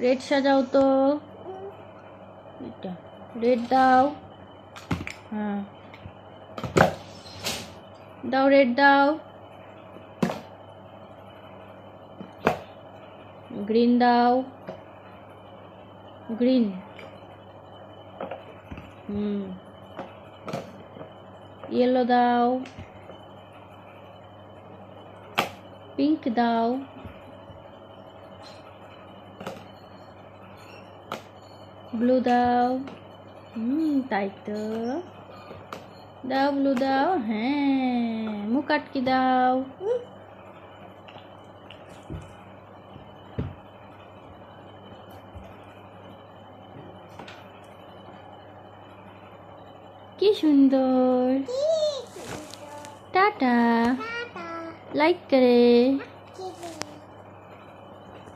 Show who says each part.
Speaker 1: Red সাজাও তো। এটা রেড দাও। হ্যাঁ দাও, রেড দাও। গ্রিন দাও, গ্রিন। येलो দাও, পিঙ্ক দাও, ব্লু দাও। তাই তো, দাও ব্লু দাও। হ্যাঁ, মুখ আটকে দাও। কি সুন্দর। টাটা, লাইক করে।